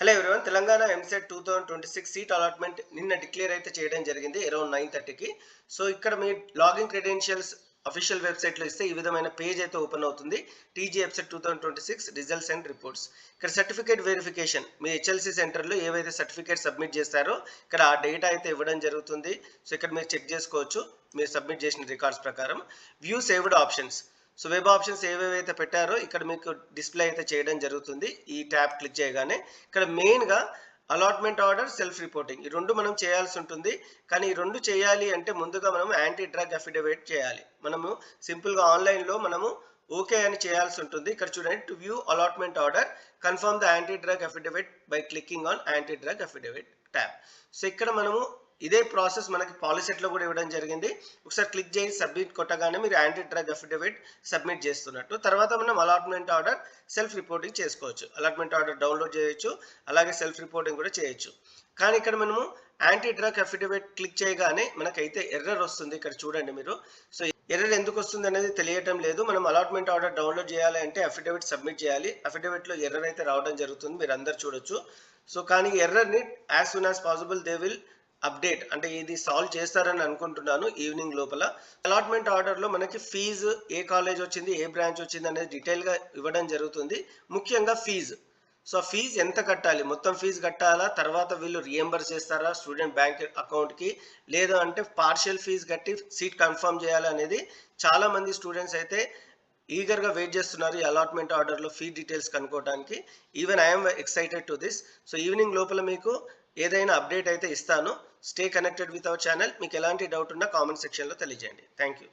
Hello everyone, Telangana EAMCET 2026 seat allotment నిన్న declare అయితే చేయడం జరిగింది అరౌండ్ 9:30కి. సో ఇక్కడ మీ లాగిన్ క్రెడెన్షియల్స్ అఫీషియల్ వెబ్సైట్లో ఇస్తే ఈ విధమైన పేజ్ అయితే ఓపెన్ అవుతుంది. TG EAMCET 2026 results and reports. ఇక్కడ సర్టిఫికేట్ వెరిఫికేషన్, మీ హెచ్ఎల్సి సెంటర్లో ఏవైతే సర్టిఫికేట్ సబ్మిట్ చేస్తారో ఇక్కడ ఆ డేటా అయితే ఇవ్వడం జరుగుతుంది. సో ఇక్కడ మీరు చెక్ చేసుకోవచ్చు మీరు సబ్మిట్ చేసిన రికార్డ్స్ ప్రకారం. View saved options, so web options ఏవేవైతే పెట్టారో ఇక్కడ మీకు డిస్ప్లే అయితే చేయడం జరుగుతుంది. ఈ ట్యాబ్ క్లిక్ చేయగానే ఇక్కడ మెయిన్గా అలాట్మెంట్ ఆర్డర్, సెల్ఫ్ రిపోర్టింగ్, ఈ రెండు మనం చేయాల్సి ఉంటుంది. కానీ ఈ రెండు చేయాలి అంటే ముందుగా మనం యాంటీ డ్రగ్ అఫిడవిట్ చేయాలి. మనము సింపుల్గా ఆన్లైన్లో మనము ఓకే అని చేయాల్సి ఉంటుంది. ఇక్కడ చూడండి, to view allotment order confirm the anti drug affidavit by clicking on anti drug affidavit tab. So ఇక్కడ మనము ఇదే ప్రాసెస్ మనకి పాలిసెట్లో కూడా ఇవ్వడం జరిగింది. ఒకసారి క్లిక్ చేసి సబ్మిట్ కొట్టగానే మీరు యాంటీ డ్రగ్ అఫిడవిట్ సబ్మిట్ చేస్తున్నట్టు. తర్వాత మనం అలాట్మెంట్ ఆర్డర్, సెల్ఫ్ రిపోర్టింగ్ చేసుకోవచ్చు. అలాట్మెంట్ ఆర్డర్ డౌన్లోడ్ చేయొచ్చు, అలాగే సెల్ఫ్ రిపోర్టింగ్ కూడా చేయొచ్చు. కానీ ఇక్కడ మనము యాంటీ డ్రగ్ అఫిడవిట్ క్లిక్ చేయగానే మనకైతే ఎర్రర్ వస్తుంది. ఇక్కడ చూడండి మీరు. సో ఎర్రర్ ఎందుకు వస్తుంది అనేది తెలియటం లేదు. మనం అలాట్మెంట్ ఆర్డర్ డౌన్లోడ్ చేయాలి అంటే అఫిడవిట్ సబ్మిట్ చేయాలి. అఫిడవిట్లో ఎర్రర్ అయితే రావడం జరుగుతుంది, మీరు అందరు చూడొచ్చు. సో కానీ ఎర్రర్ని as soon as possible they will update, అంటే ఇది సాల్వ్ చేస్తారని అనుకుంటున్నాను ఈవినింగ్ లోపల. అలాట్మెంట్ ఆర్డర్లో మనకి ఫీజు, ఏ కాలేజ్ వచ్చింది, ఏ బ్రాంచ్ వచ్చింది అనేది డీటెయిల్గా ఇవ్వడం జరుగుతుంది. ముఖ్యంగా ఫీజు. సో ఫీజు ఎంత కట్టాలి, మొత్తం ఫీజు కట్టాలా, తర్వాత వీళ్ళు రియంబర్స్ చేస్తారా స్టూడెంట్ బ్యాంక్ అకౌంట్కి, లేదా అంటే పార్షియల్ ఫీజు కట్టి సీట్ కన్ఫర్మ్ చేయాలి అనేది చాలామంది స్టూడెంట్స్ అయితే ఈగర్గా వెయిట్ చేస్తున్నారు ఈ అలాట్మెంట్ ఆర్డర్లో ఫీ డీటెయిల్స్ కనుక్కోవడానికి. Even I'm excited to this. So evening లోపల మీకు ఏదైనా అప్డేట్ అయితే ఇస్తాను. Stay connected with our channel. మీకు ఎలాంటి డౌట్ ఉన్నా కామెంట్ సెక్షన్లో తెలియజేయండి. Thank you.